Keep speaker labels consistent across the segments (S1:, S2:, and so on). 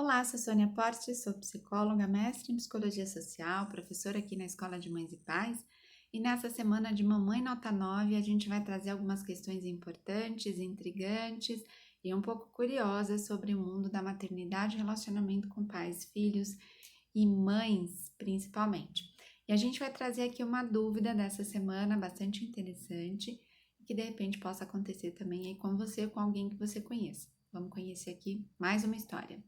S1: Olá, sou Sônia Portes, sou psicóloga, mestre em psicologia social, professora aqui na Escola de Mães e Pais. E nessa semana de Mamãe Nota 9, a gente vai trazer algumas questões importantes, intrigantes e um pouco curiosas sobre o mundo da maternidade e relacionamento com pais, filhos e mães, principalmente. E a gente vai trazer aqui uma dúvida dessa semana bastante interessante e que de repente possa acontecer também aí com você ou com alguém que você conheça. Vamos conhecer aqui mais uma história.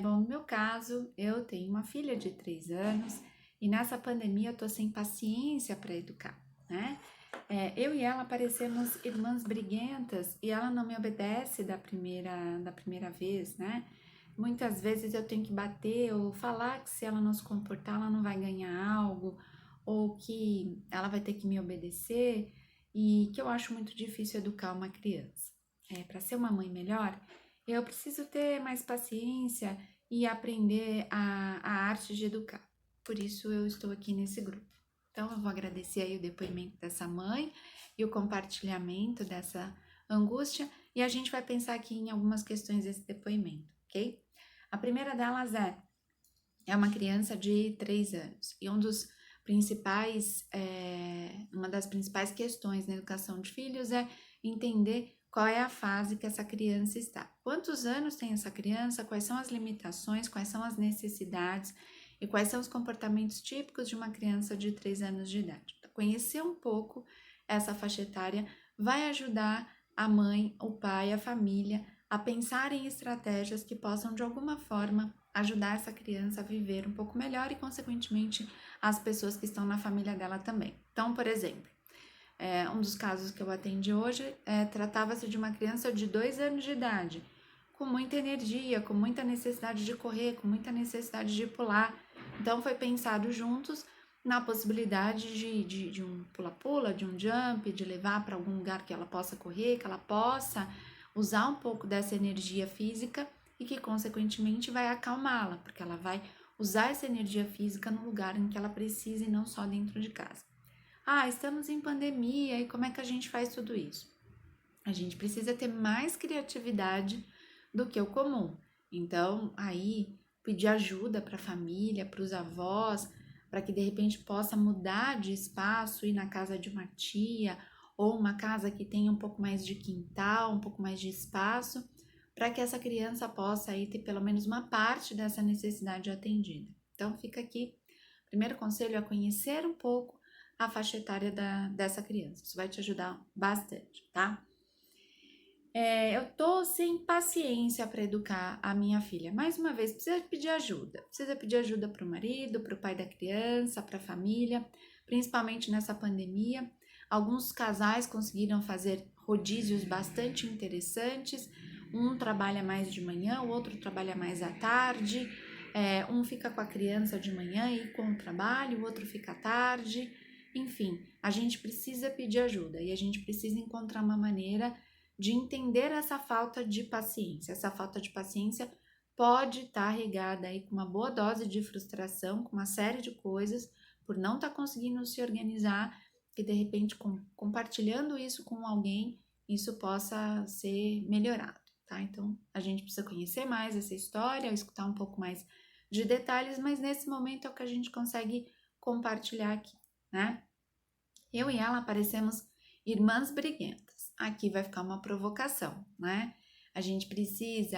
S1: Bom, no meu caso, eu tenho uma filha de 3 anos e nessa pandemia eu tô sem paciência para educar, né? Eu e ela parecemos irmãs briguentas e ela não me obedece da primeira vez, né? Muitas vezes eu tenho que bater ou falar que se ela não se comportar, ela não vai ganhar algo, ou que ela vai ter que me obedecer, e que eu acho muito difícil educar uma criança. Para ser uma mãe melhor, eu preciso ter mais paciência e aprender a arte de educar. Por isso eu estou aqui nesse grupo. Então eu vou agradecer aí o depoimento dessa mãe e o compartilhamento dessa angústia e a gente vai pensar aqui em algumas questões desse depoimento, ok? A primeira delas é uma criança de 3 anos e uma das principais questões na educação de filhos é entender qual é a fase que essa criança está. Quantos anos tem essa criança, quais são as limitações, quais são as necessidades e quais são os comportamentos típicos de uma criança de 3 anos de idade. Conhecer um pouco essa faixa etária vai ajudar a mãe, o pai, a família a pensar em estratégias que possam de alguma forma ajudar essa criança a viver um pouco melhor e, consequentemente, as pessoas que estão na família dela também. Então, por exemplo, um dos casos que eu atendi hoje tratava-se de uma criança de 2 anos de idade, com muita energia, com muita necessidade de correr, com muita necessidade de pular. Então, foi pensado juntos na possibilidade de um pula-pula, de um jump, de levar para algum lugar que ela possa correr, que ela possa usar um pouco dessa energia física e que, consequentemente, vai acalmá-la, porque ela vai usar essa energia física no lugar em que ela precisa e não só dentro de casa. Estamos em pandemia e como é que a gente faz tudo isso? A gente precisa ter mais criatividade do que o comum. Então, aí, pedir ajuda para a família, para os avós, para que de repente possa mudar de espaço, ir na casa de uma tia ou uma casa que tenha um pouco mais de quintal, um pouco mais de espaço, para que essa criança possa aí ter pelo menos uma parte dessa necessidade atendida. Então, fica aqui. O primeiro conselho é conhecer um pouco a faixa etária dessa criança. Isso vai te ajudar bastante, tá? Eu tô sem paciência para educar a minha filha. Mais uma vez, precisa pedir ajuda. Precisa pedir ajuda para o marido, para o pai da criança, para a família, principalmente nessa pandemia. Alguns casais conseguiram fazer rodízios bastante interessantes. Um trabalha mais de manhã, o outro trabalha mais à tarde. Um fica com a criança de manhã e com o trabalho, o outro fica à tarde. Enfim, a gente precisa pedir ajuda e a gente precisa encontrar uma maneira de entender essa falta de paciência. Essa falta de paciência pode estar regada aí com uma boa dose de frustração, com uma série de coisas, por não estar conseguindo se organizar, e de repente compartilhando isso com alguém, isso possa ser melhorado, tá? Então, a gente precisa conhecer mais essa história, escutar um pouco mais de detalhes, mas nesse momento é o que a gente consegue compartilhar aqui, né? Eu e ela parecemos irmãs briguentas. Aqui vai ficar uma provocação, né? A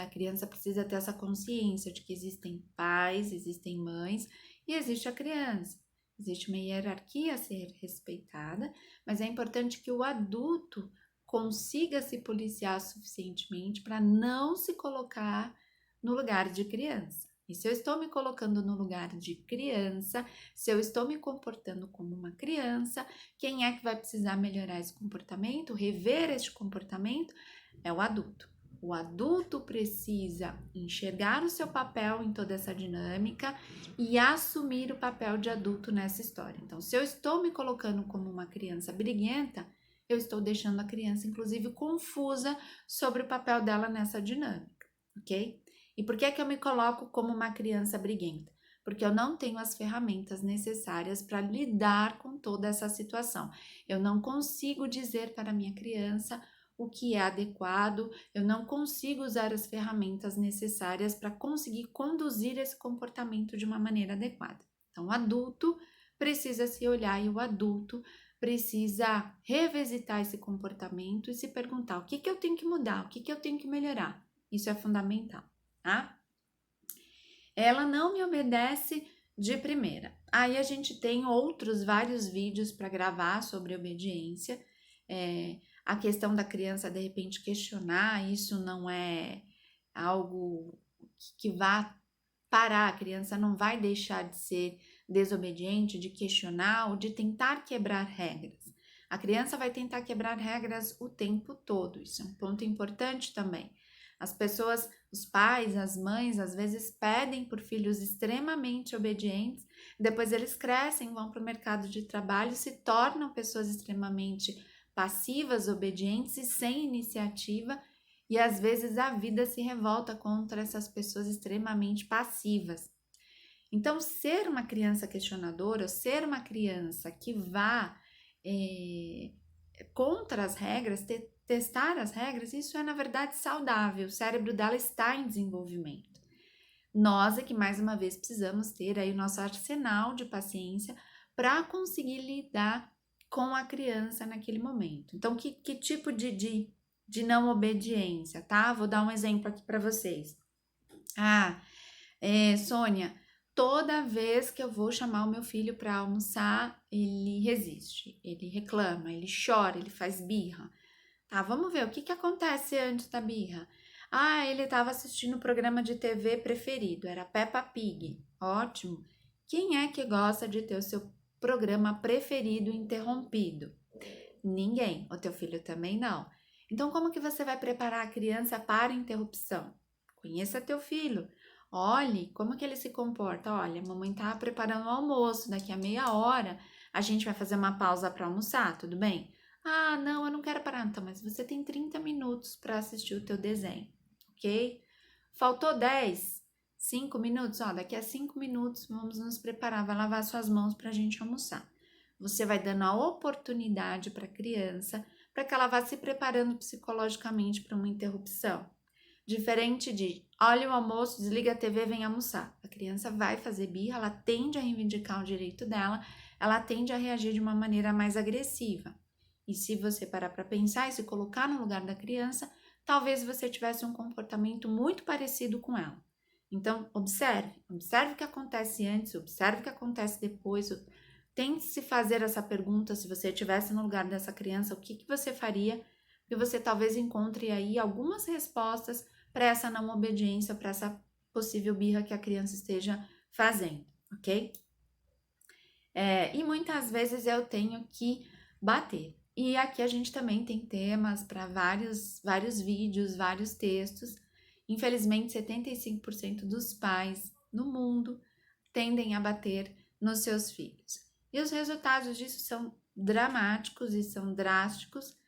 S1: criança precisa ter essa consciência de que existem pais, existem mães e existe a criança. Existe uma hierarquia a ser respeitada, mas é importante que o adulto consiga se policiar suficientemente para não se colocar no lugar de criança. E se eu estou me colocando no lugar de criança, se eu estou me comportando como uma criança, quem é que vai precisar melhorar esse comportamento, rever este comportamento? É o adulto. O adulto precisa enxergar o seu papel em toda essa dinâmica e assumir o papel de adulto nessa história. Então, se eu estou me colocando como uma criança briguenta, eu estou deixando a criança, inclusive, confusa sobre o papel dela nessa dinâmica, ok? E por que eu me coloco como uma criança briguenta? Porque eu não tenho as ferramentas necessárias para lidar com toda essa situação. Eu não consigo dizer para a minha criança o que é adequado, eu não consigo usar as ferramentas necessárias para conseguir conduzir esse comportamento de uma maneira adequada. Então, o adulto precisa se olhar e o adulto precisa revisitar esse comportamento e se perguntar o que eu tenho que mudar, o que eu tenho que melhorar. Isso é fundamental, tá? Ela não me obedece de primeira. Aí a gente tem vários vídeos para gravar sobre obediência. A questão da criança de repente questionar, isso não é algo que vá parar, a criança não vai deixar de ser desobediente, de questionar ou de tentar quebrar regras. A criança vai tentar quebrar regras o tempo todo, isso é um ponto importante também. As pessoas, os pais, as mães, às vezes pedem por filhos extremamente obedientes, depois eles crescem, vão para o mercado de trabalho, se tornam pessoas extremamente passivas, obedientes e sem iniciativa, e às vezes a vida se revolta contra essas pessoas extremamente passivas. Então, ser uma criança questionadora, ser uma criança que vá contra as regras, testar as regras, isso é na verdade saudável, o cérebro dela está em desenvolvimento. Nós é que mais uma vez precisamos ter aí o nosso arsenal de paciência para conseguir lidar com a criança naquele momento. Então, que tipo de não obediência, tá? Vou dar um exemplo aqui para vocês. Sônia, toda vez que eu vou chamar o meu filho para almoçar, ele resiste, ele reclama, ele chora, ele faz birra. Tá, vamos ver o que acontece antes da birra. Ele estava assistindo o programa de TV preferido, era Peppa Pig. Ótimo. Quem é que gosta de ter o seu programa preferido interrompido? Ninguém. O teu filho também não. Então, como que você vai preparar a criança para a interrupção? Conheça teu filho. Olhe como que ele se comporta. Olha, a mamãe tá preparando o almoço, daqui a meia hora a gente vai fazer uma pausa para almoçar, tudo bem? Não, eu não quero parar. Então, mas você tem 30 minutos para assistir o teu desenho, ok? Faltou 10, 5 minutos, daqui a 5 minutos vamos nos preparar, vai lavar suas mãos para a gente almoçar. Você vai dando a oportunidade para a criança, para que ela vá se preparando psicologicamente para uma interrupção. Diferente de, olha o almoço, desliga a TV, vem almoçar. A criança vai fazer birra, ela tende a reivindicar o direito dela, ela tende a reagir de uma maneira mais agressiva. E se você parar para pensar e se colocar no lugar da criança, talvez você tivesse um comportamento muito parecido com ela. Então, observe o que acontece antes, observe o que acontece depois. Tente se fazer essa pergunta, se você estivesse no lugar dessa criança, o que você faria? Porque você talvez encontre aí algumas respostas para essa não obediência, para essa possível birra que a criança esteja fazendo, ok? E muitas vezes eu tenho que bater. E aqui a gente também tem temas para vários vídeos, vários textos. Infelizmente, 75% dos pais no mundo tendem a bater nos seus filhos. E os resultados disso são dramáticos e são drásticos,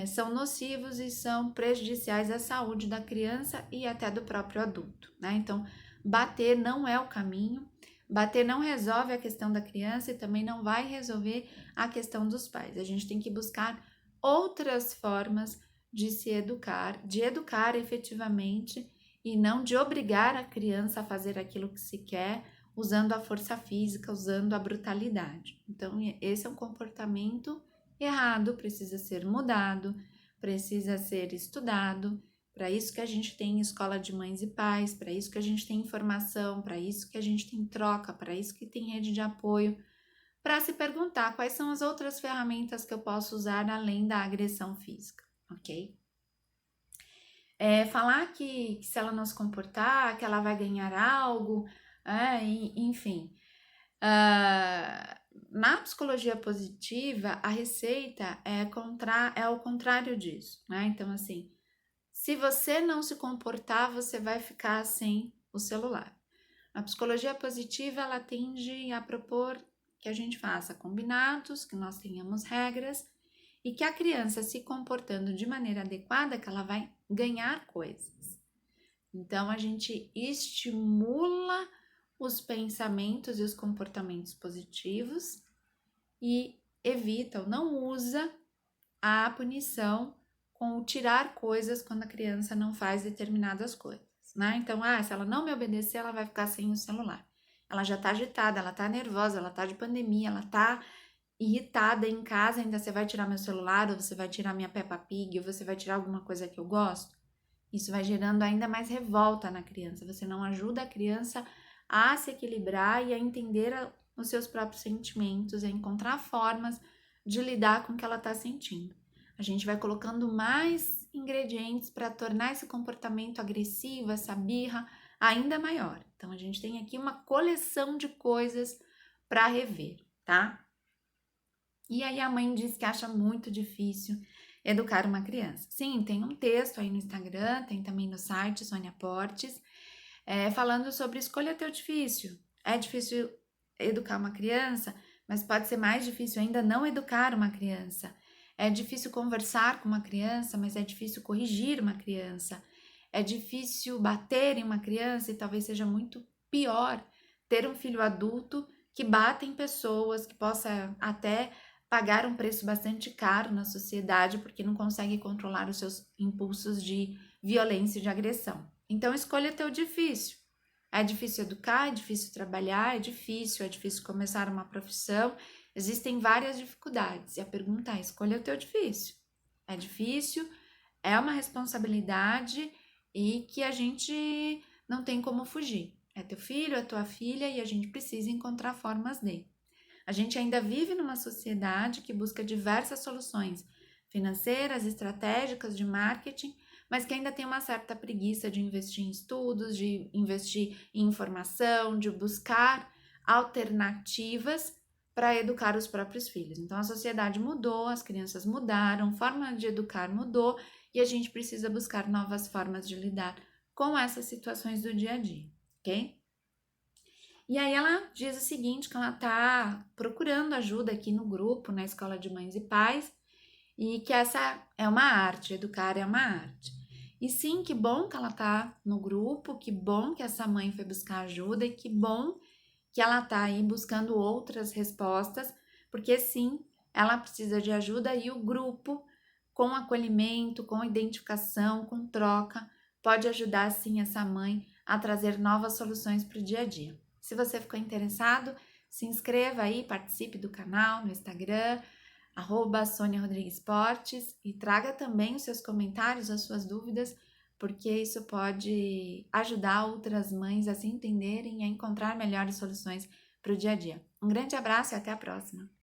S1: são nocivos e são prejudiciais à saúde da criança e até do próprio adulto, né? Então, bater não é o caminho. Bater não resolve a questão da criança e também não vai resolver a questão dos pais. A gente tem que buscar outras formas de se educar, de educar efetivamente e não de obrigar a criança a fazer aquilo que se quer, usando a força física, usando a brutalidade. Então, esse é um comportamento errado, precisa ser mudado, precisa ser estudado. Para isso que a gente tem escola de mães e pais, para isso que a gente tem informação, para isso que a gente tem troca, para isso que tem rede de apoio, para se perguntar quais são as outras ferramentas que eu posso usar além da agressão física, ok? Falar que se ela não se comportar, que ela vai ganhar algo, enfim. Na psicologia positiva, a receita é o contrário disso, né? Então, assim, se você não se comportar, você vai ficar sem o celular. A psicologia positiva, ela tende a propor que a gente faça combinados, que nós tenhamos regras e que a criança se comportando de maneira adequada, que ela vai ganhar coisas. Então, a gente estimula os pensamentos e os comportamentos positivos e evita ou não usa a punição com o tirar coisas quando a criança não faz determinadas coisas, né? Então, se ela não me obedecer, ela vai ficar sem o celular. Ela já tá agitada, ela tá nervosa, ela tá de pandemia, ela tá irritada em casa, ainda você vai tirar meu celular, ou você vai tirar minha Peppa Pig, ou você vai tirar alguma coisa que eu gosto. Isso vai gerando ainda mais revolta na criança. Você não ajuda a criança a se equilibrar e a entender os seus próprios sentimentos, a encontrar formas de lidar com o que ela está sentindo. A gente vai colocando mais ingredientes para tornar esse comportamento agressivo, essa birra, ainda maior. Então, a gente tem aqui uma coleção de coisas para rever, tá? E aí a mãe diz que acha muito difícil educar uma criança. Sim, tem um texto aí no Instagram, tem também no site Sônia Portes, falando sobre escolha teu difícil. É difícil educar uma criança, mas pode ser mais difícil ainda não educar uma criança. É difícil conversar com uma criança, mas é difícil corrigir uma criança. É difícil bater em uma criança e talvez seja muito pior ter um filho adulto que bata em pessoas, que possa até pagar um preço bastante caro na sociedade porque não consegue controlar os seus impulsos de violência e de agressão. Então, escolha teu difícil. É difícil educar, é difícil trabalhar, é difícil começar uma profissão. Existem várias dificuldades e a pergunta é: escolha o teu difícil. É difícil, é uma responsabilidade e que a gente não tem como fugir. É teu filho, é tua filha e a gente precisa encontrar formas de. A gente ainda vive numa sociedade que busca diversas soluções financeiras, estratégicas, de marketing, mas que ainda tem uma certa preguiça de investir em estudos, de investir em informação, de buscar alternativas para educar os próprios filhos. Então a sociedade mudou, as crianças mudaram, a forma de educar mudou e a gente precisa buscar novas formas de lidar com essas situações do dia a dia, ok? E aí ela diz o seguinte, que ela tá procurando ajuda aqui no grupo, na Escola de Mães e Pais, e que essa é uma arte, educar é uma arte. E sim, que bom que ela tá no grupo, que bom que essa mãe foi buscar ajuda e que bom que ela tá aí buscando outras respostas, porque sim, ela precisa de ajuda e o grupo, com acolhimento, com identificação, com troca, pode ajudar sim essa mãe a trazer novas soluções para o dia a dia. Se você ficou interessado, se inscreva aí, participe do canal no Instagram, @SôniaRodriguesPortes, e traga também os seus comentários, as suas dúvidas, porque isso pode ajudar outras mães a se entenderem e a encontrar melhores soluções para o dia a dia. Um grande abraço e até a próxima!